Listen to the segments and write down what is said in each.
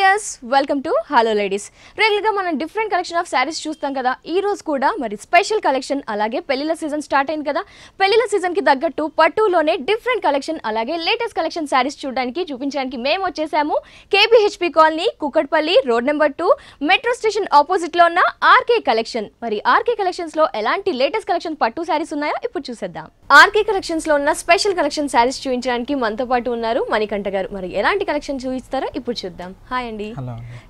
Viewers welcome to hello ladies. రెగ్యులర్గా మనం different collection of saris చూస్తాం కదా. ఈ రోజు కూడా మరి స్పెషల్ కలెక్షన్, అలాగే పెళ్లిళ్ళ సీజన్ స్టార్ట్ అయింది కదా. పెళ్లిళ్ళ సీజన్కి తగ్గట్టు పట్టులోనే డిఫరెంట్ కలెక్షన్, అలాగే లేటెస్ట్ కలెక్షన్ శారీస్ చూపించడానికి మేము వచ్చేసాము KBHP colony, Kukatpally, road number 2, metro station ఆపోజిట్లో ఉన్న ఆర్కే కలెక్షన్. మరి ఆర్కే కలెక్షన్స్లో ఎలాంటి లేటెస్ట్ కలెక్షన్ పట్టు శారీస్ ఉన్నాయో ఇప్పుడు చూసేద్దాం. ఆర్కే కలెక్షన్స్లో ఉన్న స్పెషల్ కలెక్షన్ శారీస్ చూపించడానికి మనతో పాటు ఉన్నారు మణికంఠ గారు. మరి ఎలాంటి కలెక్షన్ చూపిస్తారో ఇప్పుడు చూద్దాం. హాయ్ అండి.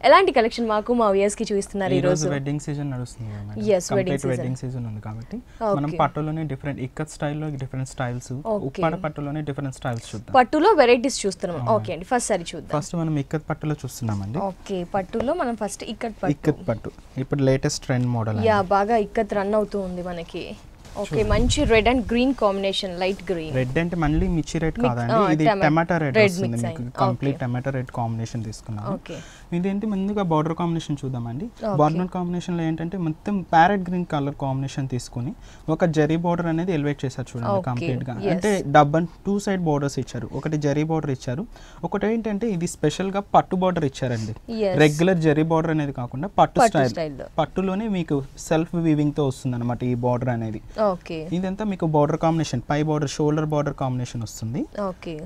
ఎలాంటి కలెక్షన్ మాకు మా వ్యూయర్స్ కి చూపిస్తున్నారు ఈ రోజు? వెడ్డింగ్ సీజన్ నడుస్తుంది కదా. yes, వెడ్డింగ్ సీజన్ ఉంది కాబట్టి మనం పట్టులోనే డిఫరెంట్ ఇక్కత్ స్టైల్లో డిఫరెంట్ స్టైల్స్, ఉప్పాడ పట్టులోనే డిఫరెంట్ స్టైల్స్ చూద్దాం. పట్టులో వెరైటీస్ చూస్తున్నాం. ఓకే అండి, ఫస్ట్ సారీ చూద్దాం. ఫస్ట్ మనం ఇక్కత్ పట్టులో చూస్తున్నామండి. ఓకే, పట్టులో మనం ఫస్ట్ ఇక్కత్ పట్టు ఇప్పుడు లేటెస్ట్ ట్రెండ్ మోడల్. యా, బాగా ఇక్కత్ రన్ అవుతూ ఉంది మనకి. ఓకే, మంచి red and green combination, light green. Red అంటే మళ్ళీ మిర్చి రెడ్ కాదండి, ఇది టమాటా రెడ్ వస్తుంది మీకు. కంప్లీట్ టమాటా రెడ్ కాంబినేషన్ తీసుకున్నాం. ఓకే, ఇదేంటి ముందుగా బార్డర్ కాంబినేషన్ చూద్దామండి. బార్డర్ కాంబినేషన్ లో ఏంటంటే మొత్తం ప్యారెట్ గ్రీన్ కలర్ కాంబినేషన్ తీసుకుని ఒక జరీ బార్డర్ అనేది ఎలివేట్ చేశారు చూడండి కంప్లీట్ గా. అంటే డబ్బన్ 2 సైడ్ బార్డర్స్ ఇచ్చారు, ఒకటి జరీ బార్డర్ ఇచ్చారు, ఒకటి ఏంటంటే ఇది స్పెషల్ గా పట్టు బార్డర్ ఇచ్చారండి. రెగ్యులర్ జరీ బార్డర్ అనేది కాకుండా పట్టు స్టైల్, పట్టులోనే మీకు సెల్ఫ్ వీవింగ్ తో వస్తుంది అనమాట ఈ బార్డర్ అనేది. ఇదంతా మీకు బార్డర్ కాంబినేషన్, పై బార్డర్ షోల్డర్ బార్డర్ కాంబినేషన్ వస్తుంది.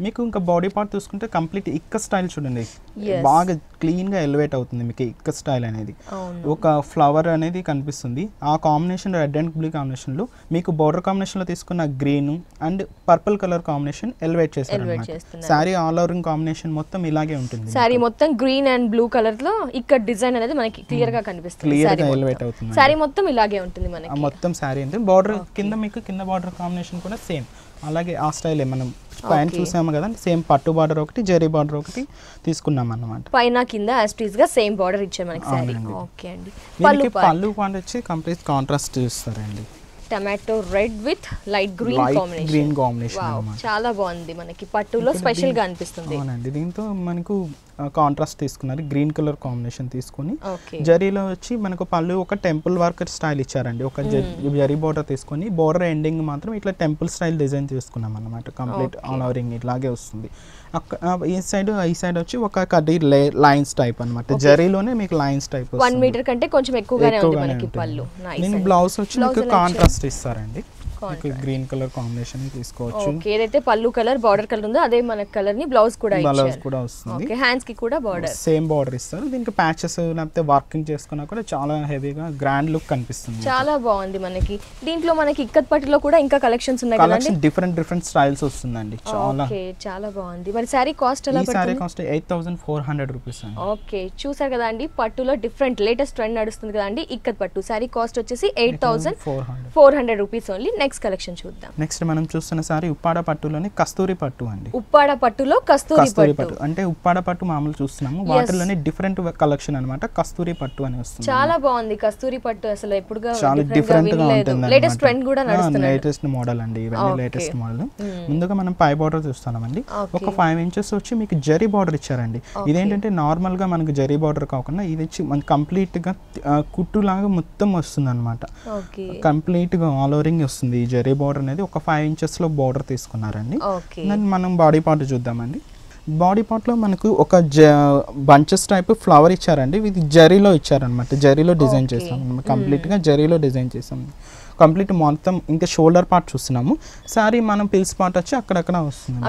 మీకు ఇంకా బాడీ పార్ట్ చూసుకుంటే కంప్లీట్ ఇక్క స్టైల్ చూడండి, బాగా క్లీన్ గా ఎలివేట్ అవుతుంది మీకు ఇక్క స్టైల్ అనేది. ఒక ఫ్లవర్ అనేది కనిపిస్తుంది. ఆ combination red and blue combination లో మీకు బార్డర్ కాంబినేషన్ లో తీసుకున్న green and purple colour combination elevate చేస్తారు. సారీ ఆల్ ఓవర్ కాంబినేషన్ మొత్తం ఇలాగే ఉంటుంది. సారీ మొత్తం గ్రీన్ అండ్ బ్లూ కలర్ లో ఇక్కడ డిజైన్ అనేది మనకి క్లియర్ గా కనిపిస్తుంది. క్లియర్ గా ఎలివేట్ అవుతుంది. సారీ మొత్తం ఇలాగే ఉంటుంది మనకి. మొత్తం సారీ అంటే బార్డర్ కింద మీకు కింద బార్డర్ కాంబినేషన్ కూడా సేమ్ అలాగే ఆ స్టైల్ మనం పైన చూసాము కదా, సేమ్ పట్టు బార్డర్ ఒకటి, జరీ బార్డర్ ఒకటి తీసుకున్నాం అన్నమాట. పైన కింద యాస్టీస్ గా సేమ్ బార్డర్ ఇచ్చారు మనకి సారీ. ఓకే అండి, పళ్ళు పాయింట్ వచ్చి కంప్లీట్ కాంట్రాస్ట్ ఇస్తారండి. Tomato red with light green combination. చాలా బాగుంది మనకి, పట్టులో స్పెషల్ గా అనిపిస్తుంది. అవునండి, దీంతో మనకు కాంట్రాస్ట్ తీసుకున్నారు, గ్రీన్ కలర్ కాంబినేషన్ తీసుకుని జరీలో వచ్చి మనకు పళ్ళు ఒక టెంపుల్ వర్క్ స్టైల్ ఇచ్చారండి. ఒక జరీ బోర్డర్ తీసుకొని బోర్డర్ ఎండింగ్ మాత్రం ఇట్లా టెంపుల్ స్టైల్ డిజైన్ తీసుకున్నాం అన్నమాట. కంప్లీట్ ఆల్ ఓవరింగ్ ఇట్లాగే వస్తుంది. ఈ సైడ్ వచ్చి ఒక కడ్డీ లైన్స్ టైప్ అన్నమాట. జరీలోనే మీకు లైన్స్ టైప్ 1 మీటర్ కంటే కొంచెం ఎక్కువగానే ఉంది మనకి పళ్ళు. దీనికి బ్లౌజ్ వచ్చి మీకు కాంట్రాస్ట్ ఇస్తారండి. గ్రీన్ కలర్ కాంబినేషన్ తీసుకోవచ్చు. ఓకే, ఏదైతే పళ్ళు కలర్ బార్డర్ కలర్ ఉందో అదే మన కలర్ ని బ్లౌజ్ కూడా వస్తుంది. ఓకే, హ్యాండ్స్ కి కూడా బార్డర్ సేమ్ బార్డర్ ఇస్తారు. దీనికి ప్యాచెస్ లేకపోతే వర్కింగ్ చేసుకున్నా కూడా చాలా హెవీగా గ్రాండ్ లుక్ కనిపిస్తుంది. చాలా బాగుంది మనకి. దీంట్లో మనకి ఇక్కత్ పట్టులో కూడా ఇంకా కలెక్షన్స్ ఉన్నాయి కదండి. డిఫరెంట్ స్టైల్స్ వస్తుందండి. చాలా బాగుంది. మరి సారీ కాస్ట్ ఎలా పడుతుంది? సారీ కాస్ట్ 8400 రూపీస్ అండి. ఓకే, చూసారు కదా అండి, పట్టులో డిఫరెంట్ లేటెస్ట్ ట్రెండ్ నడుస్తుంది కదండి ఇక్కత్ పట్టు. సారీ కాస్ట్ వచ్చేసి 8400 రూపీస్ ఓన్లీ. నెక్స్ట్ కలెక్షన్ చూద్దాం. నెక్స్ట్ మనం చూస్తున్న సారీ ఉప్పాడ పట్టులోని కస్తూరి పట్టు అండి. ఉప్పాడ పట్టులో కస్తూరి పట్టు అంటే ఉప్పాడ పట్టు మామూలు చూస్తున్నాము, వాటిలోనే డిఫరెంట్ కలెక్షన్ అన్నమాట. కస్తూరి పట్టు అని వస్తుంది. చాలా బాగుంది కస్తూరి పట్టు, అసలు ఎప్పుడుగా చాలా డిఫరెంట్ గా ఉంటుంది. లేటెస్ట్ ట్రెండ్ కూడా నడుస్తుంది. లేటెస్ట్ మోడల్ అండి, ఇవన్నీ లేటెస్ట్ మోడల్. ముందుగా మనం పై బార్డర్ చూస్తున్నామండి. ఒక 5 ఇంచెస్ వచ్చి మీకు జరీ బార్డర్ ఇచ్చారండి. ఇదేంటంటే నార్మల్ గా మనకు జరీ బార్డర్ కాకుండా ఇది వచ్చి మనకి కంప్లీట్ గా కుట్టు లాగా మొత్తం వస్తుంది అనమాట. కంప్లీట్ గా ఆల్ ఓవరింగ్ వస్తుంది. ఈ జరీ బార్డర్ అనేది ఒక 5 ఇంచెస్ లో బార్డర్ తీసుకున్నారండి. మనం బాడీ పార్ట్ చూద్దామండి. బాడీ పార్ట్ లో మనకు ఒక బంచెస్ టైప్ ఫ్లవర్ ఇచ్చారండి. ఇది జరీలో ఇచ్చారనమాట. జరీలో డిజైన్ చేసాం, కంప్లీట్ గా జరీలో డిజైన్ చేసాం. కంప్లీట్ మొత్తం ఇంకా షోల్డర్ పార్ట్ చూస్తున్నాము. సారీ మనం పిల్స్ పార్ట్ వచ్చి అక్కడక్కడ వస్తుంది.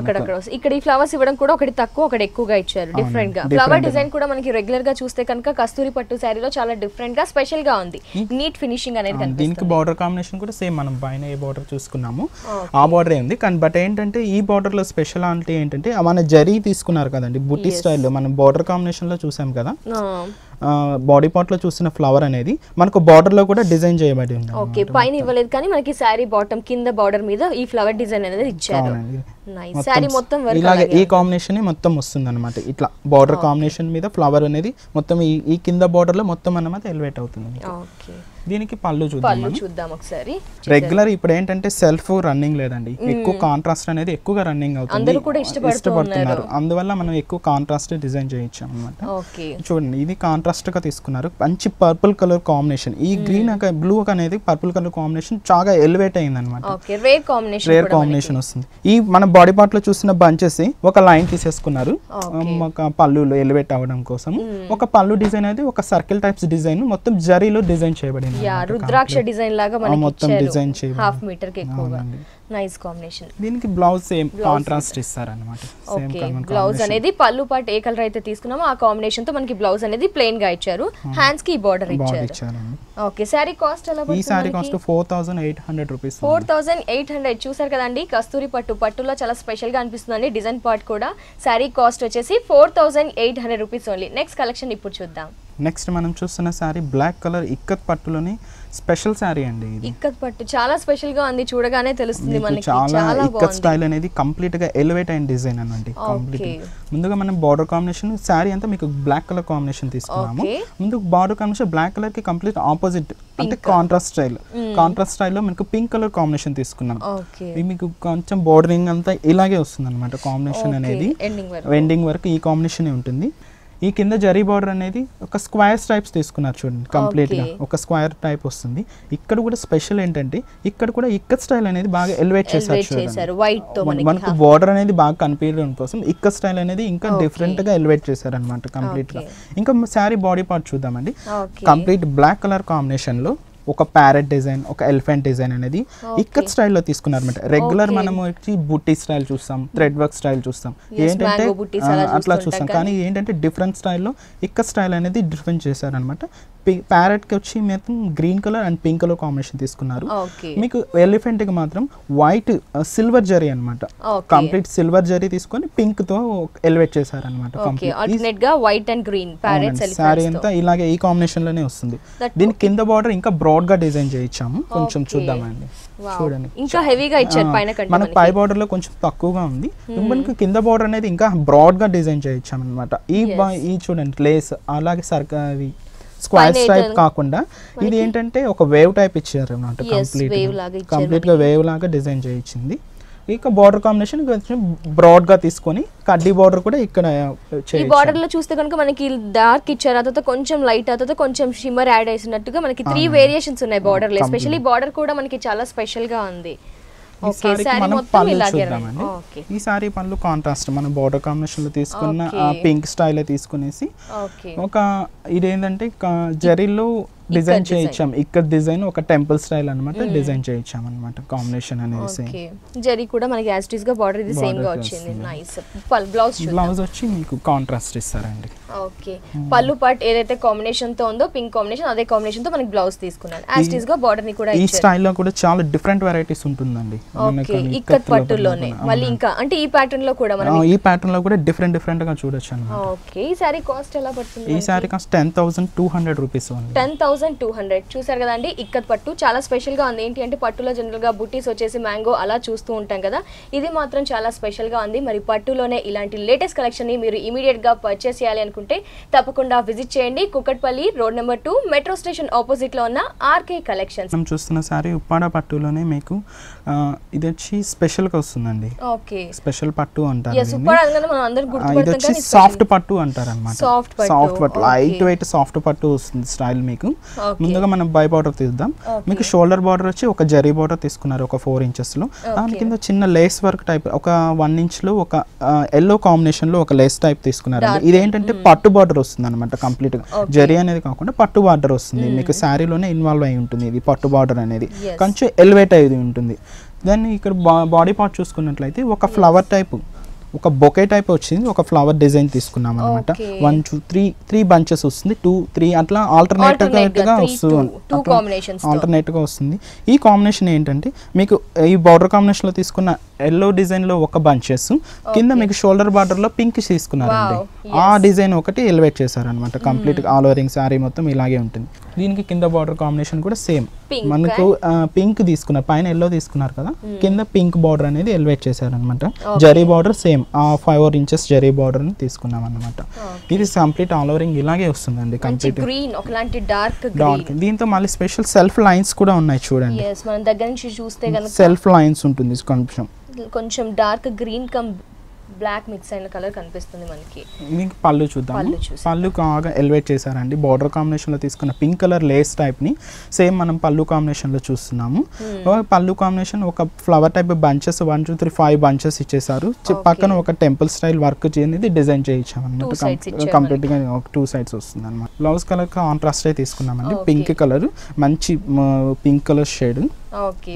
ఇక్కడ ఈ ఫ్లవర్స్ ఇవ్వడం కూడా ఒకటి తక్కువ ఒకటి ఎక్కువగా ఇచ్చారు. డిఫరెంట్ గా ఫ్లవర్ డిజైన్ కూడా మనకి రెగ్యులర్ గా చూస్తే కనుక కస్తూరి పట్టు సారీలో చాలా డిఫరెంట్ గా స్పెషల్ గా ఉంది. నీట్ ఫినిషింగ్ అనేది కనిపిస్తుంది. దీనికి బార్డర్ కాంబినేషన్ కూడా సేమ్ మనం పైన ఏ బార్డర్ చూసుకున్నాము ఆ బార్డర్ ఉంది. కానీ బట్ ఏంటంటే ఈ బార్డర్ లో స్పెషాలిటీ ఏంటంటే మన జరీ తీసుకున్నారు కదండి బుట్టి స్టైల్లో. మనం బార్డర్ కాంబినేషన్ లో చూసాం కదా, బాడీ పార్ట్ లో చూసిన ఫ్లవర్ అనేది మనకు బార్డర్ లో కూడా డిజైన్ చేయబడి ఉంది. ఓకే, పైన ఇవ్వలేదు కానీ మనకి సారీ బాటమ్ కింద బార్డర్ మీద ఈ ఫ్లవర్ డిజైన్ అనేది ఇచ్చారు. సారీ మొత్తం ఇలాగే ఈ కాంబినేషన్ మొత్తం వస్తుంది అనమాట. ఇట్లా బార్డర్ కాంబినేషన్ మీద ఫ్లవర్ అనేది మొత్తం ఈ కింద బార్డర్ లో మొత్తం అన్నమాట ఎలివేట్ అవుతుంది. ఓకే, దీనికి పళ్ళు చూద్దాం ఒకసారి. రెగ్యులర్ ఇప్పుడు ఏంటంటే సెల్ఫ్ రన్నింగ్ లేదండి, ఎక్కువ కాంట్రాస్ట్ అనేది ఎక్కువగా రన్నింగ్ అవుతుంది, ఇష్టపడుతున్నారు. అందువల్ల మనం ఎక్కువ కాంట్రాస్ట్ డిజైన్ చేయించాం అనమాట. చూడండి ఇది కాంట్రాస్ట్ గా తీసుకున్నారు, మంచి పర్పుల్ కలర్ కాంబినేషన్. ఈ గ్రీన్ బ్లూ అనేది పర్పుల్ కలర్ కాంబినేషన్ చాలా ఎలివేట్ అయింది అనమాట, రేర్ కాంబినేషన్ వస్తుంది. ఈ మన బాడీ పార్ట్ లో చూసిన బంచెస్ ఒక లైన్ తీసేసుకున్నారు ఒక పళ్ళులో ఎలివేట్ అవ్వడం కోసం. ఒక పళ్ళు డిజైన్ అనేది ఒక సర్కిల్ టైప్స్ డిజైన్ మొత్తం జరీలో డిజైన్ చేయబడింది, రుద్రాక్ష డిజైన్ లాగా మనకి మొత్తం డిజైన్ చేయబడింది, హాఫ్ మీటర్ కి ఎక్కువగా. Nice combination. దీనికి బ్లౌజ్ సేమ్ కాంట్రాస్ట్ ఇస్తారు అన్నమాట. బ్లౌజ్ అనేది పళ్ళు పార్ట్ ఏ కలర్ అయితే తీసుకున్నామో ఆ కాంబినేషన్ తో మనకి బ్లౌజ్ అనేది ప్లెయిన్ గా ఇచ్చారు, హ్యాండ్స్ కి బోర్డర్ ఇచ్చారు. ఓకే, సారీ కాస్ట్ ఎలా పడుతుంది? ఈ సారీ కాస్ట్ 4800 రూపీస్. 4800. చూసారు కదండి, కస్తూరి పట్టులో చాలా స్పెషల్ గా అనిపిస్తుందండి డిజైన్ పార్ట్ కూడా. సారీ కాస్ట్ వచ్చేసి 4800 రూపీస్ ఓన్లీ. నెక్స్ట్ కలెక్షన్ ఇప్పుడు చూద్దాం. నెక్స్ట్ మనం చూస్తున్న సారీ బ్లాక్ కలర్ ఇక్కత్ పట్టులోని స్పెషల్ సారీ అండి. ఇది ఇక్కత్ పట్టు చాలా స్పెషల్ గా ఉంది, చూడగానే తెలుస్తుంది మనకి. చాలా ఇక్కత్ స్టైల్ అనేది కంప్లీట్ గా ఎలివేట్ అయిన డిజైన్ అన్నమాట. కంప్లీట్ ముందుగా మనం బార్డర్ కాంబినేషన్ సారీ అంతా మీకు బ్లాక్ కలర్ కాంబినేషన్ తీసుకున్నాము. ముందు బార్డర్ కాంబినేషన్ బ్లాక్ కలర్ కి కంప్లీట్ ఆపోజిట్ అంటే కాంట్రాస్ట్ స్టైల్లో మనకు పింక్ కలర్ కాంబినేషన్ తీసుకున్నాం. ఇది మీకు కొంచెం బోర్డరింగ్ అంతా ఇలాగే వస్తుంది అనమాట కాంబినేషన్ అనేది, ఎండింగ్ వరకు ఈ కాంబినేషన్ ఉంటుంది. ఈ కింద జరీ బార్డర్ అనేది ఒక స్క్వేర్ టైప్స్ తీసుకున్నారు చూడండి, కంప్లీట్ గా ఒక స్క్వేర్ టైప్ వస్తుంది. ఇక్కడ కూడా స్పెషల్ ఏంటంటే ఇక్కడ కూడా ఇక్కత్ స్టైల్ అనేది బాగా ఎలివేట్ చేశారు, మనకు బార్డర్ అనేది బాగా కనిపించడం కోసం ఇక్కత్ స్టైల్ అనేది ఇంకా డిఫరెంట్ గా ఎలివేట్ చేశారు అనమాట కంప్లీట్ గా. ఇంకా శారీ బాడీ పార్ట్ చూద్దామండి. కంప్లీట్ బ్లాక్ కలర్ కాంబినేషన్ లో ఒక ప్యారెట్ డిజైన్, ఒక ఎలిఫెంట్ డిజైన్ అనేది ఇక్కత్ స్టైల్లో తీసుకున్నారు అనమాట. రెగ్యులర్ మనము బుట్టి స్టైల్ చూస్తాం, థ్రెడ్ వర్క్ స్టైల్ చూస్తాం, ఏంటంటే అట్లా చూస్తాం. కానీ ఏంటంటే డిఫరెంట్ స్టైల్లో ఇక్కత్ స్టైల్ అనేది డిఫరెంట్ చేశారనమాట. ప్యారెట్ కి వచ్చి మొత్తం green colour and pink colour combination తీసుకున్నారు. మీకు ఎలిఫెంట్ కి మాత్రం వైట్ సిల్వర్ జరీ అనమాట, కంప్లీట్ సిల్వర్ జరీ తీసుకొని పింక్ తో ఎలివేట్ చేశారనమాట. వైట్ అండ్ గ్రీన్ సారీ అంతా ఇలాగే ఈ కాంబినేషన్ లోనే వస్తుంది. దీని కింద బార్డర్ ఇంకా బ్రాడ్ గా డిజైన్ చేయించాము, కొంచెం చూద్దామండి. చూడండి ఇంకా హెవీగా ఇచ్చారు, పైన మనకు పై బార్డర్ లో కొంచెం తక్కువగా ఉంది, మనకి కింద బార్డర్ అనేది ఇంకా బ్రాడ్ గా డిజైన్ చేయించాం అనమాట. ఈ చూడండి లేస్ అలాగే సర్కావి స్క్వేర్ టైప్ కాకుండా ఇది ఏంటంటే ఒక వేవ్ టైప్ ఇచ్చారు అన్నమాట. కంప్లీట్ గా వేవ్ లాగా డిజైన్ చేయించింది. ఇక బార్డర్ కాంబినేషన్ బ్రాడ్ గా తీసుకొని కడ్డీ బార్డర్ కూడా ఇక్కడ ఈ బార్డర్ లో చూస్తే కనుక మనకి డార్క్ ఇచ్చారు, అతతో కొంచెం లైట్, అతతో కొంచెం షిమ్మర్ యాడ్ చేసినట్టుగా మనకి 3 వేరియేషన్స్ ఉన్నాయి బార్డర్ లో. ఎస్పెషల్లీ బార్డర్ కూడా మనకి చాలా స్పెషల్ గా ఉంది. ఈ సారీ పళ్ళు కాంట్రాస్ట్ మన బార్డర్ కాంబినేషన్ లో తీసుకున్న పింక్ స్టైల్ తీసుకునేసి ఒక ఇదేంటంటే జరీలో డిజైన్ చేయించాం, ఇక్కడ డిజైన్ ఒక టెంపుల్ స్టైల్ అన్నమాట డిజైన్ చేయించాం అన్నమాట. కాంబినేషన్ అనేది జరీ కూడా మనకి యాజ్ ఇట్ ఇస్ గా బార్డర్ ఇది సేమ్ గా వచ్చింది. నైస్. బ్లౌజ్ వచ్చి మీకు కాంట్రాస్ట్ ఇస్తారండి. ఓకే, పళ్ళు పార్ట్ ఏదైతే కాంబినేషన్ తో ఉందో పింక్ కాంబినేషన్, అదే కాంబినేషన్ తో మనకి బ్లౌజ్ తీసుకున్నారు. యాజ్ ఇట్ ఇస్ గా బార్డర్ ని కూడా ఈ స్టైల్ లో కూడా చాలా డిఫరెంట్ వెరైటీస్ ఉంటుందండి. ఓకే, ఇక్కత్ పట్టులోనే మళ్ళీ ఇంకా అంటే ఈ ప్యాటర్న్ లో కూడా మనం ఈ ప్యాటర్న్ లో కూడా డిఫరెంట్ గా చూడొచ్చు అన్నమాట. ఓకే, ఈ సారీ కాస్ట్ ఎలా పడుతుంది? ఈ సారీ కాస్ట్ 10200 రూపీస్ ఓన్లీ. 10200. చూసారు కదండి, ఇక్కత్ పట్టు చాలా స్పెషల్ గా ఉంది. ఏంటి అంటే పట్టులో జనరల్ గా బుట్టీస్ వచ్చేసి మ్యాంగో అలా చూస్తూ ఉంటాం కదా, ఇది మాత్రం చాలా స్పెషల్ గా ఉంది. మరి పట్టులోనే ఇలాంటి లేటెస్ట్ కలెక్షన్ ని మీరు ఇమీడియట్ గా పర్చేస్ చేయాలి అనుకుంటే తప్పకుండా విజిట్ చేయండి. Kukatpally road number 2 metro station opposite లో ఉన్న ఆర్కే కలెక్షన్స్. మనం చూస్తున్న సారీ ఉప్పాడ పట్టులోనే మీకు ఇది వచ్చి స్పెషల్ గా వస్తుందండి. ఓకే, స్పెషల్ పట్టు అంటారు. ఇది వచ్చి సాఫ్ట్ పట్టు అంటారు అన్నమాట. సాఫ్ట్ పట్టు, లైట్ వెయిట్ సాఫ్ట్ పట్టు వస్తుంది స్టైల్. మీకు ముందుగా మనం బై బార్డర్ తీద్దాం. మీకు షోల్డర్ బార్డర్ వచ్చి ఒక జరీ బార్డర్ తీసుకున్నారు ఒక 4 ఇంచెస్ లో. దాని కింద చిన్న లేస్ వర్క్ టైప్ ఒక 1 ఇంచ్ లో ఒక ఎల్లో కాంబినేషన్ లో ఒక లేస్ టైప్ తీసుకున్నారు. ఇదేంటంటే పట్టు బార్డర్ వస్తుంది అనమాట. కంప్లీట్ గా జరీ అనేది కాకుండా పట్టు బార్డర్ వస్తుంది. మీకు శారీలోనే ఇన్వాల్వ్ అయి ఉంటుంది ఇది పట్టు బార్డర్ అనేది, కొంచెం ఎలివేట్ అయ్యి ఉంటుంది. దాన్ని ఇక్కడ బాడీ పార్ట్ చూసుకున్నట్లయితే ఒక ఫ్లవర్ టైప్, ఒక బొకే టైప్ వచ్చింది, ఒక ఫ్లవర్ డిజైన్ తీసుకున్నాం అనమాట. 1 2 3 బంచెస్ వస్తుంది, 2 3 అట్లా ఆల్టర్నేట్ గా వస్తుంది. ఈ కాంబినేషన్ ఏంటంటే మీకు ఈ బార్డర్ కాంబినేషన్ లో తీసుకున్న ఎల్లో డిజైన్ లో ఒక బంచెస్, కింద మీకు షోల్డర్ బార్డర్ లో పింక్ తీసుకున్నారండి. ఆ డిజైన్ ఒకటి ఎలివేట్ చేశారనమాట. కంప్లీట్ ఆల్ ఓవరింగ్ శారీ మొత్తం ఇలాగే ఉంటుంది. దీనికి కింద బార్డర్ కాంబినేషన్ కూడా సేమ్ Pink, మనకు పింక్ తీసుకున్నారు, పైన ఎల్లో తీసుకున్నారు కదా, కింద పింక్ బార్డర్ అనేది ఎలివేట్ చేశారనమాట. Zari border same 5 inches zari border తీసుకున్నాం అనమాట. ఇది కంప్లీట్ ఆల్ ఓవరింగ్ ఇలాగే వస్తుందండి, కంప్లీట్ గ్రీన్ ఒకలాంటి డార్క్ డార్క్. దీంతో మళ్ళీ స్పెషల్ సెల్ఫ్ లైన్స్ కూడా ఉన్నాయి చూడండి. మనం దగ్గర నుంచి చూస్తే కనుక సెల్ఫ్ లైన్స్ ఉంటుంది కొంచెం dark green come black mix అయిన కలర్ కనిపిస్తుంది మనకి. మీకు పళ్ళు చూద్దాం. పళ్ళు బాగా ఎలివేట్ చేశారండి, బార్డర్ కాంబినేషన్ లో తీసుకున్న పింక్ కలర్ లేస్ టైప్ ని సేమ్ మనం పళ్ళు కాంబినేషన్ లో చూస్తున్నాము. పళ్ళు కాంబినేషన్ ఒక ఫ్లవర్ టైప్ బంచెస్ 1 2 3 5 బంచెస్ ఇచ్చేసారు. పక్కన ఒక టెంపుల్ స్టైల్ వర్క్ అనేది డిజైన్ చేయించాం అనమాట. కంప్లీట్ గా 2 sides వస్తుంది అనమాట. బ్లౌజ్ కలర్ కాంట్రాస్ట్ అయితే తీసుకున్నామండి, పింక్ కలర్, మంచి పింక్ కలర్ షేడ్.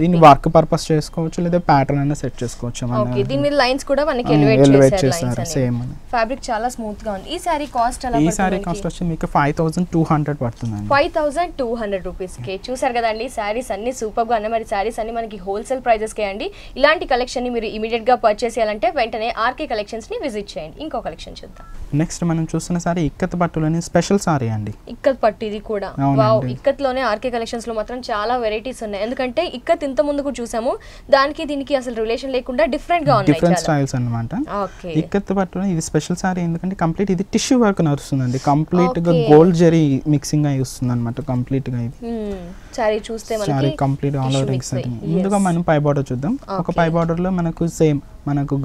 దీన్ని వర్క్ పర్పస్ చేసుకోవచ్చు లేదా ప్యాటర్న్ అయినా సెట్ చేసుకోవచ్చు. దీని మీద లైన్స్ కూడా మనకి ఎలివేట్ చేశారు సేమ్. ఫ్యాబ్రిక్ చాలా స్మూత్ గా ఉంది. ఈ సారీ కాస్ట్ ఎలా పడుతుంది? ఈ సారీ కాస్ట్ వచ్చి మీకు 5200 పడుతుందండి. 5200 రూపీస్ కి. చూసారు కదండి, సారీస్ అన్ని సూపర్ గా ఉన్నాయి. మరి సారీస్ అన్ని మనకి హోల్సేల్ ప్రైజెస్ కే అండి. ఇలాంటి కలెక్షన్ ని మీరు ఇమిడియట్ గా పర్చేస్ చేయాలంటే వెంటనే ఆర్కే కలెక్షన్స్ ని విజిట్ చేయండి. ఇంకో కలెక్షన్ చూద్దాం. నెక్స్ట్ మనం చూస్తున్న సారీ ఇక్కత్ పట్టులోని స్పెషల్ సారీ అండి. ఇక్కత్ పట్టు ఇది కూడా. వావ్, ఇక్కత్ లోనే ఆర్కే కలెక్షన్స్ లో మాత్రం చాలా వెరైటీస్ ఉన్నాయి. ఎందుకంటే ఇక్కత్ ఇంత ముందుకు చూసాము, దానికి దీనికి అసలు రిలేషన్ లేకుండా డిఫరెంట్ గా ఉన్నాయి, డిఫరెంట్ స్టైల్స్ అన్నమాట. ఇక్కత్ పట్టులో ఇది స్పెషల్ సారీ ఎందుకంటే కంప్లీట్ ఇది టిష్యూ వర్క్ నడుస్తుందండి, కంప్లీట్ గా గోల్డ్ జరీ మిక్సింగ్ అయి వస్తుంది అనమాట. కంప్లీట్ గా ఇది సారీ చూస్తే మనకి sorry complete all over sorry. ముందుగా మనం పై బార్డర్ చూద్దాం. ఒక పై బార్డర్ లో మనకు సేమ్ మనకు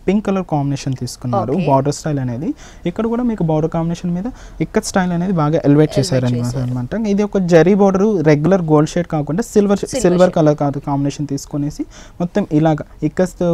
పింక్ కలర్ కాంబినేషన్ తీసుకున్నారు బార్డర్ స్టైల్ అనేది. ఇక్కడ కూడా మీకు బార్డర్ కాంబినేషన్ మీద ఇక్కత్ స్టైల్ అనేది బాగా ఎలివేట్ చేశారు అనమాట. ఇది ఒక zari border, regular gold shade కాకుండా సిల్వర్ కలర్ కాంబినేషన్ తీసుకునేసి మొత్తం ఇలాగ ఇక్కత్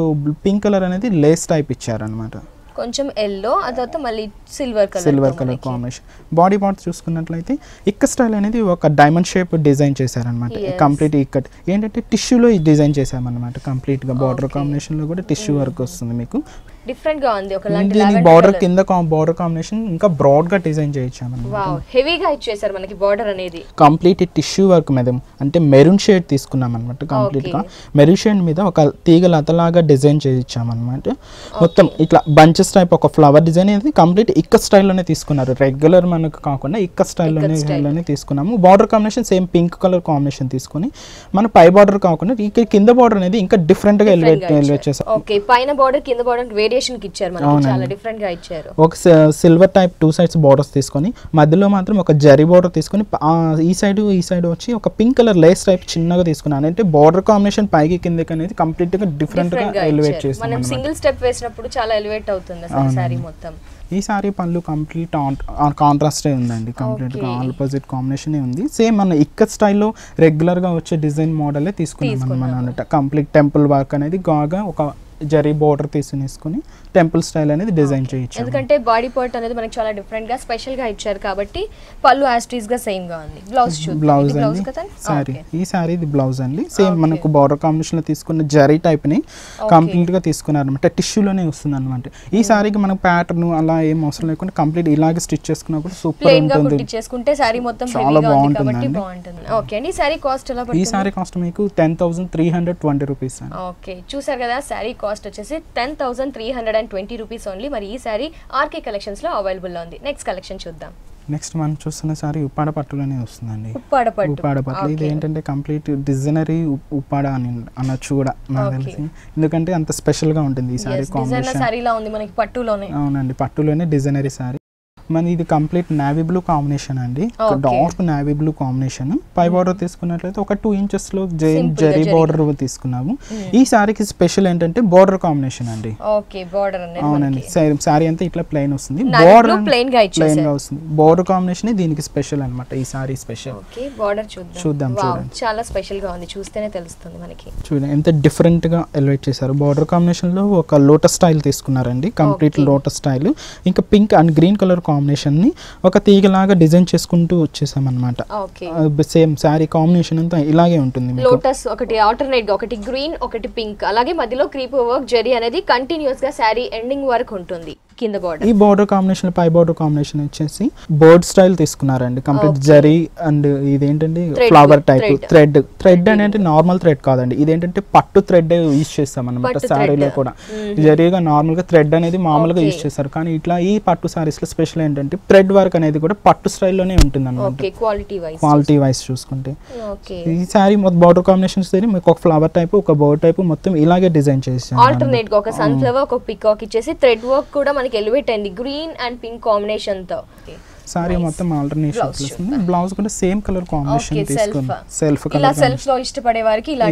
పింక్ కలర్ అనేది లేస్ టైప్ ఇచ్చారనమాట. కొంచెం ఎల్లో, ఆ తర్వాత మళ్ళీ silver colour combination. Body part చూసుకున్నట్లయితే ఇక్కత్ స్టైల్ అనేది ఒక డైమండ్ షేప్ డిజైన్ చేశారనమాట. కంప్లీట్ ఇక్కత్ ఏంటంటే టిష్యూలో డిజైన్ చేసామన్నమాట. కంప్లీట్ గా బార్డర్ కాంబినేషన్ లో కూడా టిష్యూ వర్క్ వస్తుంది మీకు. డిఫరెంట్ గా ఉంది. ఒకలాంటి బార్డర్ కింద బార్డర్ కాంబినేషన్ ఇంకా బ్రాడ్ గా డిజైన్ చేయించామన్నమాట. వావ్, హెవీగా ఇచ్చేసారు మనకి బార్డర్ అనేది. కంప్లీట్ టిష్యూ వర్క్ మీద అంటే మెరూన్ షేడ్ తీసుకున్నాం అనమాట. కంప్లీట్ గా మెరూన్ షేడ్ మీద ఒక తీగ లతలాగా డిజైన్ చేయించామన్నమాట. మొత్తం ఇట్లా బంచెస్ టైప్ ఒక ఫ్లవర్ డిజైన్ అనేది కంప్లీట్ ఇక్కత్ స్టైల్లోనే తీసుకున్నారు. రెగ్యులర్ మనకు కాకుండా ఇక్కత్ స్టైల్లోనే తీసుకున్నాము. Border combination same pink colour combination తీసుకొని మన పై బార్డర్ కాకుండా ఇక్కడ కింద బార్డర్ అనేది ఇంకా డిఫరెంట్ గా ఎలివేట్ చేశారు. ఓకే, పైన బార్డర్ కింద బార్డర్ వేరియేషన్ కి ఇచ్చారు మనకి, చాలా డిఫరెంట్ గా ఇచ్చారు. ఒక సిల్వర్ టైప్ 2 sides బార్డర్స్ తీసుకొని మధ్యలో మాత్రం ఒక జరీ బార్డర్ తీసుకొని ఈ సైడ్ వచ్చి ఒక పింక్ కలర్ లేస్ టైప్ చిన్నగా తీసుకున్నాను. అంటే బార్డర్ కాంబినేషన్ పైకి కిందకి అనేది కంప్లీట్ గా డిఫరెంట్ గా ఎలివేట్ చేస్తాం. మనం సింగిల్ స్టెప్ వేసినప్పుడు చాలా ఎలివేట్ అవుతుంది అసలు సారీ మొత్తం. ఈ సారీ పళ్ళు కంప్లీట్ కాంట్రాస్ట్ ఉందండి, కంప్లీట్ గా ఆపోజిట్ కాంబినేషన్ ఉంది. సేమ్ మన ఇక్కత్ స్టైల్లో రెగ్యులర్ గా వచ్చే డిజైన్ మోడలే తీసుకున్నాం అన్నమాట. కంప్లీట్ టెంపుల్ వర్క్ అనేది బాగా ఒక జరీ బోర్డర్ తీసుకుని టెంపుల్ స్టైల్ అనేది డిజైన్ చేయొచ్చు. ఎందుకంటే బాడీ పార్ట్ అనేది మనకి చాలా డిఫరెంట్ గా స్పెషల్ గా ఇచ్చారు కాబట్టి పళ్ళు యాస్టీస్ గా సేమ్ గా ఉంది. బ్లౌజ్ సారీ ఈ సారీ ఇది బ్లౌజ్ అండి. సేమ్ మనకు బార్డర్ కాంబినేషన్ లో తీసుకున్న జరీ టైప్ ని కంప్లీట్ గా తీసుకున్నారు అనమాట. టిష్యూలోనే వస్తుంది అనమాట. ఈ సారీకి మనకు ప్యాటర్న్ అలా ఏం అవసరం లేకుండా కంప్లీట్ ఇలాగే స్టిచ్ చేసుకున్నప్పుడు సూపర్ ఉంటుంది. చేసుకుంటే సారీ మొత్తం చాలా బాగుంటుంది. ఓకే అండి, సారీ కాస్ట్ ఎలా పడుతుంది? ఈ సారీ కాస్ట్ మీకు 10,320 రూపీస్. ఓకే, చూసారు కదా, సారీ కాస్ట్ వచ్చేసి 10,320 రూపీస్ ఓన్లీ. మరి ఈ సారీ ఆర్కే కలెక్షన్స్ లో అవైలబుల్ లో ఉంది. నెక్స్ట్ కలెక్షన్ చూద్దాం. నెక్స్ట్ మనం చూస్తున్న సారీ ఉప్పాడ పట్టులోనే వస్తుందండి. ఉప్పాడ పట్టు ఇది ఏంటంటే కంప్లీట్ డిజైనరీ ఉప్పాడ అని అనొచ్చు కూడా నాకు తెలిసి, ఎందుకంటే అంత స్పెషల్ గా ఉంటుంది ఈ సారీ కాంబినేషన్. సారీలా ఉంది మనకి పట్టులోనే. అవునండి, పట్టులోనే డిజైనరీ సారీ. మన ఇది కంప్లీట్ నావీ బ్లూ కాంబినేషన్ అండి, డార్క్ నావీ బ్లూ కాంబినేషన్. పై బార్డర్ తీసుకున్నట్లయితే ఒక 2 inches లో జరీ బార్డర్ తీసుకున్నాము. ఈ సారీకి స్పెషల్ ఏంటంటే బార్డర్ కాంబినేషన్ అండి. అవునండి, సారీ అంతా ఇట్లా ప్లెయిన్ వస్తుంది, బార్డర్ ప్లెయిన్ గా వస్తుంది. బార్డర్ కాంబినేషన్ దీనికి స్పెషల్ అన్నమాట. ఈ సారీ స్పెషల్. చూద్దాం, చాలా స్పెషల్ గా ఉంది, చూస్తేనే తెలుస్తుంది మనకి. చూడండి ఎంత డిఫరెంట్ గా ఎలివేట్ చేశారు. బార్డర్ కాంబినేషన్ లో ఒక లోటస్ స్టైల్ తీసుకున్నారండి, కంప్లీట్ లోటస్ స్టైల్. ఇంకా pink and green colour combination ని ఒక తీగలాగా డిజైన్ చేసుకుంటూ వచ్చేసాం అన్నమాట. సేమ్ సారీ కాంబినేషన్ అంతా ఇలాగే ఉంటుంది. లోటస్ ఒకటి ఆల్టర్నేట్ గా, ఒకటి గ్రీన్ ఒకటి పింక్, అలాగే మధ్యలో క్రీపర్ వర్క్ జరీ అనేది కంటిన్యూస్ గా సారీ ఎండింగ్ వరకు ఉంటుంది. కింద బార్డర్. ఈ బార్డర్ కాంబినేషన్ పై బార్డర్ కాంబినేషన్ వచ్చేసి బర్డ్ స్టైల్ తీసుకున్నారండి కంప్లీట్ జరీ అండ్ ఇదేంటంటే ఫ్లవర్ టైప్ థ్రెడ్ అనేది నార్మల్ థ్రెడ్ కాదండి, ఇదేంటంటే పట్టు థ్రెడ్ యూజ్ చేస్తాం అనమాట సారీలో కూడా. జరీగా నార్మల్ గా థ్రెడ్ అనేది మామూలుగా యూజ్ చేస్తారు, కానీ ఇట్లా ఈ పట్టు సారీస్ లో స్పెషల్ ఏంటంటే థ్రెడ్ వర్క్ అనేది కూడా పట్టు స్టైల్లోనే ఉంటుంది అనమాట క్వాలిటీ వైజ్ చూసుకుంటే. ఈ సారీ మొత్తం బార్డర్ కాంబినేషన్స్ మీకు ఒక ఫ్లవర్ టైప్ ఒక బర్డ్ టైప్ మొత్తం ఇలాగే డిజైన్ చేసాం. ఆల్టర్నేట్ గా ఒక సన్ఫ్లవర్ ఒక పికాక్ ఇచ్చేసి థ్రెడ్ వర్క్ కూడా మనకి ఎలివేట్ అయింది గ్రీన్ అండ్ పింక్ కాంబినేషన్ తో. సారీ మొత్తం ఆల్టర్నేషన్ వస్తుంది. బ్లౌజ్ కూడా సేమ్ కలర్ కాంబినేషన్ తీసుకున్నాం. సెల్ఫ్ ఇలా సెల్ఫ్ లో ఇష్టపడే వారికి ఇలా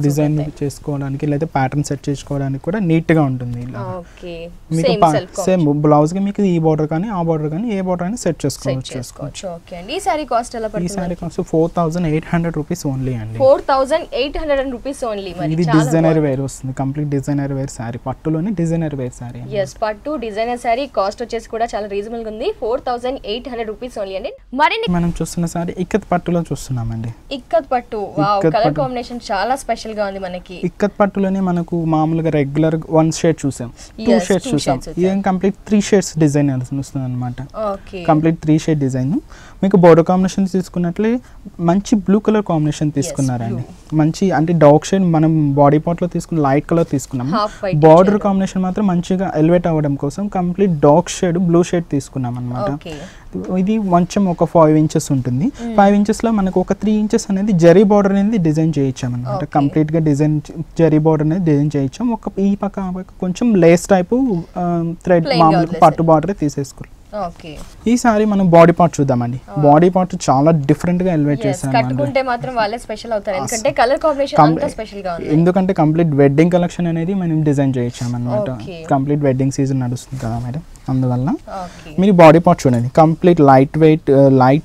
డిజైన్ చేసుకోవడానికి లేదా ప్యాటర్న్ సెట్ చేసుకోవడానికి కూడా నీట్ గా ఉంటుంది. ఓకే మీకు సేమ్ బ్లౌజ్ కి మీకు ఈ బోర్డర్ కానీ ఆ బోర్డర్ కానీ ఏ బోర్డర్ అయినా సెట్ చేసుకోవచ్చు. ఓకే అండి. ఈ సారీ కాస్ట్ ఎలా పడుతుంది? ఈ సారీ కాస్ట్ 4800 రూపీస్ ఓన్లీ అండి. 4800 రూపీస్ ఓన్లీ. మరి ఇది డిజైనర్ వేర్ వస్తుంది, కంప్లీట్ డిజైనర్ వేర్ సారీ, పట్టులోనే డిజైనర్ వేర్ సారీ. yes పట్టు డిజైనర్ సారీ కాస్ట్ వచ్చేసి కూడా చాలా రీజనబుల్ గా ఉంది. 4800 రూపీస్ ఓన్లీ అండి. మరి మనం చూస్తున్న సారీ ఇక్కత్ పట్టులో చూస్తున్నామండి. ఇక్కత్ పట్టు వావ్, కలర్ కాంబినేషన్ చాలా స్పెషల్ గా ఉంది మనకి. ఇక్కత్ పట్టులోనే మనకు మామూలుగా రెగ్యులర్ 1 షేడ్ చూసాం, 2 షేడ్స్ చూసాం, ఇదేం కంప్లీట్ 3 షేడ్స్ డిజైన్ వస్తుంది అనమాట. Complete 3 shade design. మీకు బోర్డర్ కాంబినేషన్ తీసుకున్నట్లే మంచి బ్లూ కలర్ కాంబినేషన్ తీసుకున్నారండి. మంచి అంటే డార్క్ షేడ్ మనం బాడీ పార్ట్ లో తీసుకున్న లైట్ కలర్ తీసుకున్నాం. బార్డర్ కాంబినేషన్ మాత్రం మంచిగా ఎలివేట్ అవ్వడం కోసం complete dark shade blue shade తీసుకున్నాం అనమాట. ఇది కొంచెం ఒక 5 ఇంచెస్ ఉంటుంది. 5 ఇంచెస్ లో మనకు ఒక 3 ఇంచెస్ అనేది జరీ బార్డర్ అనేది డిజైన్ చేయించాం అనమాట. కంప్లీట్ గా డిజైన్ జరీ బార్డర్ అనేది డిజైన్ చేయించాం. ఒక ఈ పక్క కొంచెం లేస్ టైపు థ్రెడ్ మామూలుగా పట్టు బార్డర్ తీసేసుకోవాలి. ఈ సారీ మనం బాడీ పార్ట్ చూద్దామండి. బాడీ పార్ట్ చాలా డిఫరెంట్ గా ఎలివేట్ చేశాను. కట్టుకుంటే మాత్రం వాళ్ళే స్పెషల్ అవుతారు, ఎందుకంటే కలర్ కాంబినేషన్ అంతా స్పెషల్ గా ఉంది. ఎందుకంటే కంప్లీట్ వెడ్డింగ్ కలెక్షన్ అనేది మనం డిజైన్ చేయించాం అన్నమాట. కంప్లీట్ వెడ్డింగ్ సీజన్ నడుస్తుంది కదా మేడం, అందువల్ల మీరు బాడీ పార్ట్ చూడండి. కంప్లీట్ లైట్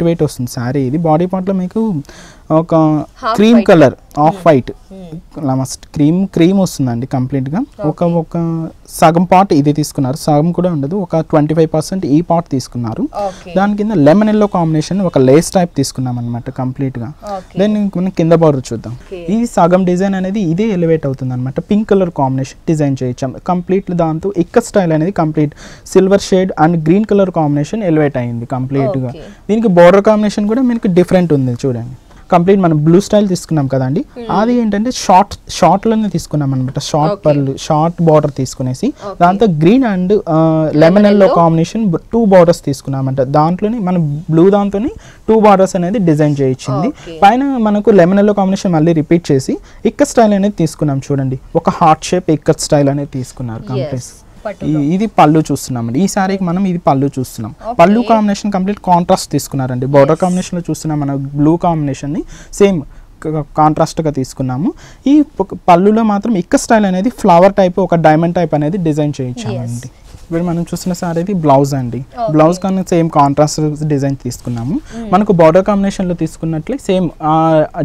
వెయిట్ వస్తుంది సారీ. ఇది బాడీ పార్ట్ లో మీకు ఒక cream colour off white cream వస్తుందండి కంప్లీట్ గా. ఒక సగం పార్ట్ ఇది తీసుకున్నారు, సగం కూడా ఉండదు, ఒక 25% ఈ పార్ట్ తీసుకున్నారు. దాని కింద లెమన్ ఎల్లో కాంబినేషన్ ఒక లేస్ టైప్ తీసుకున్నాం అనమాట కంప్లీట్ గా. దెన్ మనం కింద బార్డర్ చూద్దాం. ఈ సగం డిజైన్ అనేది ఇదే ఎలివేట్ అవుతుంది అనమాట. పింక్ కలర్ కాంబినేషన్ డిజైన్ చేయించాం కంప్లీట్. దాంతో ఇక్క స్టైల్ అనేది complete silver shade and green colour combination elevate అయింది కంప్లీట్ గా. దీనికి బార్డర్ కాంబినేషన్ కూడా మీకు డిఫరెంట్ ఉంది చూడండి. కంప్లీట్ మనం బ్లూ స్టైల్ తీసుకున్నాం కదండి, అది ఏంటంటే షార్ట్ లోనే తీసుకున్నాం అనమాట. షార్ట్ బార్డర్ తీసుకునేసి దాంతో green and lemon yellow combination 2 borders తీసుకున్నామంట. దాంట్లోనే మన బ్లూ దాంతో 2 బార్డర్స్ అనేది డిజైన్ చేయించింది. పైన మనకు లెమన్ ఎల్లో కాంబినేషన్ మళ్ళీ రిపీట్ చేసి ఇక్కత్ స్టైల్ అనేది తీసుకున్నాం చూడండి. ఒక హార్ట్ షేప్ ఇక్కత్ స్టైల్ అనేది తీసుకున్నారు కంప్లీట్. ఇది పళ్ళు చూస్తున్నామండి. ఈ సారీకి మనం ఇది పళ్ళు చూస్తున్నాం. పళ్ళు కాంబినేషన్ కంప్లీట్ కాంట్రాస్ట్ తీసుకున్నారండి. బార్డర్ కాంబినేషన్ లో చూస్తున్నాం మన బ్లూ కాంబినేషన్ ని సేమ్ కాంట్రాస్ట్ గా తీసుకున్నాము. ఈ పళ్ళులో మాత్రం ఇక్క స్టైల్ అనేది ఫ్లవర్ టైప్ ఒక డైమండ్ టైప్ అనేది డిజైన్ చేయించామండి. ఇప్పుడు మనం చూసిన సారీ ఇది బ్లౌజ్ అండి. బ్లౌజ్ కన్నా సేమ్ కాంట్రాస్ట్ డిజైన్ తీసుకున్నాము. మనకు బార్డర్ కాంబినేషన్ లో తీసుకున్నట్లే సేమ్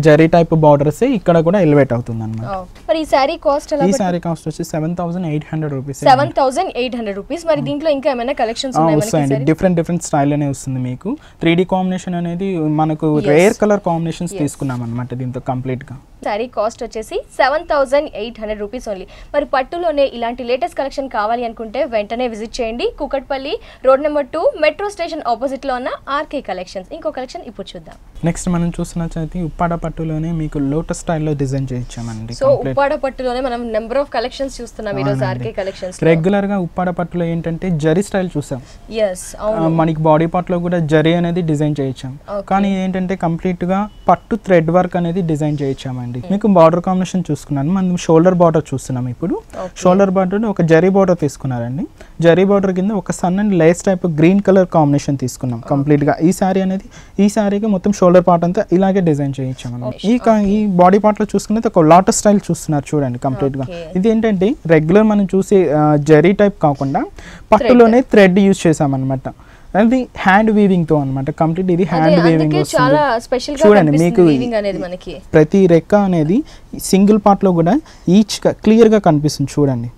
జరీ టైప్ బార్డర్స్ ఇక్కడ కూడా ఎలివేట్ అవుతుంది అన్నమాట. మరి ఈ సారీ కాస్ట్ ఎలా? ఈ సారీ కాస్ట్ వచ్చి 7800 రూపీస్. 7800 రూపీస్. మరి దీంట్లో ఇంకా ఏమైనా కలెక్షన్స్ ఉన్నాయా మనకి? డిఫరెంట్ స్టైల్ అనే వస్తుంది మీకు. 3D కాంబినేషన్ అనేది మనకు రేర్ కలర్ కాంబినేషన్స్ తీసుకున్నాం అన్నమాట దీంతో కంప్లీట్ గా. సారీ కాస్ట్ వచ్చేసి 7800 రూపీస్ ఓన్లీ. మరి పట్టులోనే ఇలాంటి లేటెస్ట్ కలెక్షన్ కావాలి అనుకుంటే వెంటనే విజిట్ చేయండి. Kukatpally road number 2 metro station opposite లో ఉన్న ఆర్కే కలెక్షన్స్. ఇంకో కలెక్షన్ ఇప్పుడు చూద్దాం. నెక్స్ట్ మనం చూస్తున్నట్లయితే ఉప్పాడ పట్టులోనే మీకు లోటస్ స్టైల్లో డిజైన్ చేయించామండి. సో ఉప్పాడ పట్టులోనే మనం నెంబర్ ఆఫ్ కలెక్షన్స్ చూస్తున్నాం ఈ రోజు ఆర్కే కలెక్షన్స్. రెగ్యులర్ గా ఉప్పాడ పట్టులో ఏంటంటే జరీ స్టైల్ చూసాం. అవును, మనకి బాడీ పార్ట్ లో కూడా జరీ అనేది డిజైన్ చేయించాం. కానీ ఏంటంటే కంప్లీట్ గా పట్టు థ్రెడ్ వర్క్ అనేది డిజైన్ చేయించామండి. మీకు బార్డర్ కాంబినేషన్ చూసుకున్నాను. మనం షోల్డర్ బార్డర్ చూస్తున్నాం. ఇప్పుడు షోల్డర్ బార్డర్ ఒక జరీ బార్డర్ తీసుకున్నారండి. జరీ బార్డర్ కింద ఒక sun and lace type green colour combination తీసుకున్నాం కంప్లీట్ గా. ఈ సారీకి మొత్తం షోల్డర్ పార్ట్ అంతా ఇలాగే డిజైన్ చేయించాం. ఈ బాడీ పార్ట్ లో చూసుకున్నది ఒక లాటస్ స్టైల్ చూస్తున్నారు చూడండి కంప్లీట్ గా. ఇది ఏంటంటే రెగ్యులర్ మనం చూసే జరీ టైప్ కాకుండా పట్టులోనే థ్రెడ్ యూజ్ చేసాం అనమాట. అది హ్యాండ్ వీవింగ్ తో అన్నమాట కంప్లీట్. ఇది హ్యాండ్ వీవింగ్ చూడండి. మీకు ప్రతి రెక్క అనేది సింగిల్ పార్ట్ లో కూడా ఈచ్ క్లియర్ గా కనిపిస్తుంది చూడండి.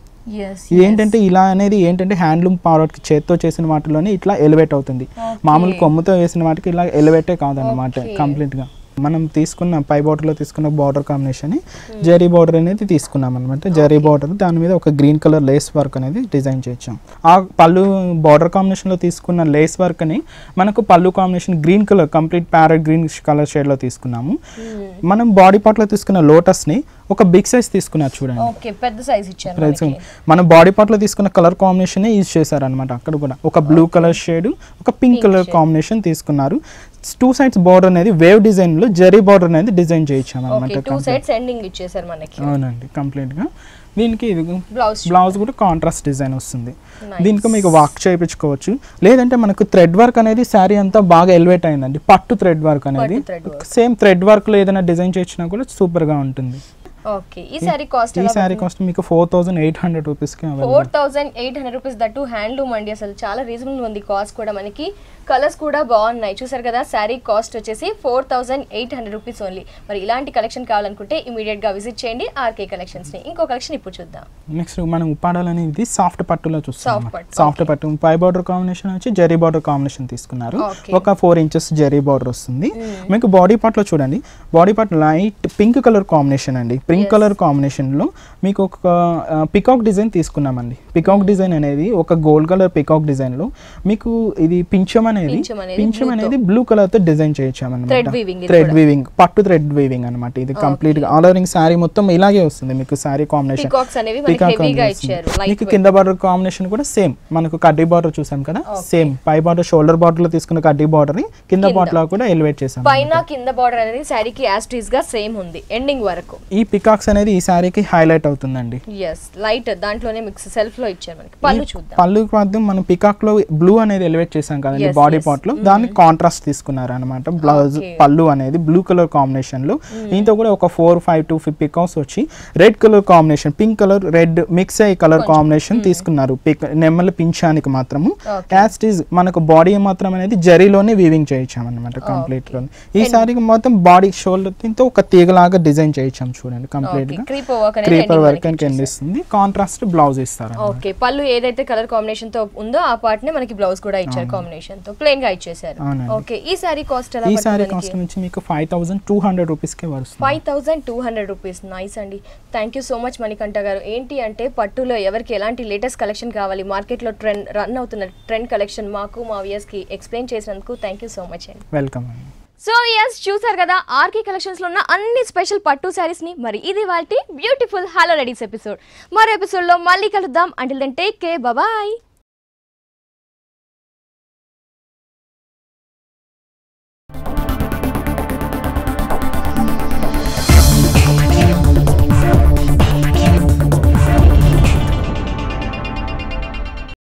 ఇది ఏంటంటే ఇలా అనేది ఏంటంటే హ్యాండ్లూమ్ ప్రోడక్ట్ చేత్తో చేసిన వాటిలోనే ఇట్లా ఎలివేట్ అవుతుంది. మామూలు కొమ్ముతో వేసిన వాటికి ఇలా ఎలివేటే కాదన్నమాట కంప్లీట్ గా. మనం తీసుకున్న పై బార్డర్లో తీసుకున్న బార్డర్ కాంబినేషన్ జరీ బార్డర్ అనేది తీసుకున్నాం అనమాట. జరీ బార్డర్ దాని మీద ఒక గ్రీన్ కలర్ లేస్ వర్క్ అనేది డిజైన్ చేయించాం. ఆ పళ్ళు బార్డర్ కాంబినేషన్లో తీసుకున్న లేస్ వర్క్ని మనకు పళ్ళు combination green colour complete parrot green colour షేడ్లో తీసుకున్నాము. మనం బాడీ పార్ట్లో తీసుకున్న లోటస్ని ఒక బిగ్ సైజ్ తీసుకున్నారు చూడండి. ఓకే, పెద్ద సైజ్ ఇచ్చారు. మన బాడీ పార్ట్ లో తీసుకున్న కలర్ కాంబినేషన్ యూజ్ చేశారు అనమాట. అక్కడ కూడా ఒక బ్లూ కలర్ షేడ్ ఒక పింక్ కలర్ కాంబినేషన్ తీసుకున్నారు. 2 సైడ్స్ బార్డర్ అనేది వేవ్ డిజైన్ లో జరీ బార్డర్ అనేది డిజైన్ చేయించాం అనమాట. 2 సైడ్స్ ఎండింగ్ ఇచ్చేసారు మనకి. అవునండి, కంప్లీట్ గా. దీనికి బ్లౌజ్ కూడా కాంట్రాస్ట్ డిజైన్ వస్తుంది. దీనికి మీకు వర్క్ చేయించుకోవచ్చు, లేదంటే మనకు థ్రెడ్ వర్క్ అనేది శారీ అంతా బాగా ఎలివేట్ అయిందండి. పట్టు థ్రెడ్ వర్క్ అనేది సేమ్ థ్రెడ్ వర్క్ లో ఏదైనా డిజైన్ చేయించినా కూడా సూపర్ గా ఉంటుంది. ఓకే, ఈ సారీ కాస్ట్ మీకు 4800 రూపీస్ కి 4800 రూపీస్. దట్టు హ్యాండ్లూమ్ అండి, అసలు చాలా రీజనబుల్ ఉంది కాస్ట్ కూడా. మనకి కలర్స్ కూడా బాగున్నాయి, చూసారు కదా. శారీ కాస్ట్ వచ్చేసి 4800 రూపీస్ ఓన్లీ. మరి ఇలాంటి కలెక్షన్ కావాలనుకుంటే ఇమీడియట్ గా విజిట్ చేయండి ఆర్కే కలెక్షన్స్ ని. ఇంకో కలెక్షన్ ఇప్పుడు చూద్దాం. నెక్స్ట్ మనం ఉప్పాడలు అనేది సాఫ్ట్ పట్టులో చూస్తాం. సాఫ్ట్ పట్టు పై బార్డర్ కాంబినేషన్ వచ్చి జరీ బార్డర్ కాంబినేషన్ తీసుకున్నారు. ఒక 4 ఇంచెస్ జరీ బార్డర్ వస్తుంది. మీకు బాడీ పార్ట్ లో చూడండి, body part light pink colour combination అండి. పింక్ కలర్ కాంబినేషన్ లో మీకు ఒక పికాక్ డిజైన్ తీసుకున్నామండి. పికాక్ డిజైన్ అనేది ఒక గోల్డ్ కలర్ పికాక్ డిజైన్ లో మీకు ఇది పింఛం అనేది బ్లూ కలర్ తో డిజైన్ చేయించామన్నమాట. థ్రెడ్ వీవింగ్, పట్టు థ్రెడ్ వీవింగ్ అనమాట. ఇది కంప్లీట్ గా ఆల్ ఓవరింగ్ శారీ మొత్తం ఇలాగే వస్తుంది మీకు శారీ కాంబినేషన్. మీకు కింద బార్డర్ కాంబినేషన్ కూడా సేమ్, మనకు కడ్డీ బార్డర్ చూసాం కదా, సేమ్ పై బార్డర్ షోల్డర్ బార్డర్ లో తీసుకున్న కడ్డీ బార్డర్ ని కింద బార్డర్ లో కూడా ఎలివేట్ చేసాం. పైన కింద బార్డర్ అనేది శారీకి యాస్టీస్ గా సేమ్ ఉంది ఎండింగ్ వరకు. ఈ పికాక్స్ అనేది ఈ శారీకి హైలైట్ అవుతుందండి. yes లైట్ దాంట్లోనే మిక్స్ సెల్ఫ్ లో ఇచ్చారు మనకి. పళ్ళు చూద్దాం. పళ్ళు మాత్రం మనం పికాక్ లో బ్లూ అనేది ఎలివేట్ చేసాం కదండి బాడీ పార్ట్ లో, దాన్ని కాంట్రాస్ట్ తీసుకున్నారు అనమాట. బ్లౌజ్ పళ్ళు అనేది బ్లూ కలర్ కాంబినేషన్ లో దీంతో కూడా ఒక 4-5 పికాక్స్ వచ్చి red colour combination, pink colour red mix అయ్యే కలర్ కాంబినేషన్ తీసుకున్నారు. నెమ్మల పింఛానికి మాత్రము యాస్టీస్ మనకు బాడీ మాత్రం అనేది జరీలోనే వీవింగ్ చేయించాం అనమాట కంప్లీట్ లో. ఈ సారీకి మొత్తం బాడీ షోల్డర్ తో ఒక తీగలాగా డిజైన్ చేయించాం చూడండి. కంప్లీట్ గా క్రీపర్ వర్క్ అని కనిపిస్తుంది. కాంట్రాస్ట్ బ్లౌజ్ ఇస్తారు. ఓకే, పళ్ళు ఏదైతే కలర్ కాంబినేషన్ తో ఉందో ఆ పార్ట్ నే మనకి బ్లౌజ్ కూడా ఇచ్చారు కాంబినేషన్ తో, ప్లెయిన్ గా ఇచ్చేసారు. ఓకే, ఈ సారీ కాస్ట్ ఎలా? ఈ సారీ కాస్ట్ నుంచి మీకు 5200 రూపీస్ కే వస్తుంది. 5200 రూపీస్. నైస్ అండి, thank you so much Manikanta గారు. ఏంటి అంటే పట్టులో ఎవరికి ఎలాంటి లేటెస్ట్ కలెక్షన్ కావాలి, మార్కెట్ లో ట్రెండ్ రన్ అవుతున్న ట్రెండ్ కలెక్షన్ మాకు మా వ్యూయర్స్ కి ఎక్స్ప్లెయిన్ చేసినందుకు థ్యాంక్ యూ సో మచ్ అండి. వెల్కమ్ అండి. సో ఎస్, చూసారు కదా ఆర్కే కలెక్షన్స్ లో ఉన్న అన్ని స్పెషల్ పట్టు శారీస్ ని. మరి ఇది వాటి బ్యూటిఫుల్ హలో లేడీస్ ఎపిసోడ్. మరో ఎపిసోడ్ లో మళ్ళీ కలుద్దాం. Until then take care, bye.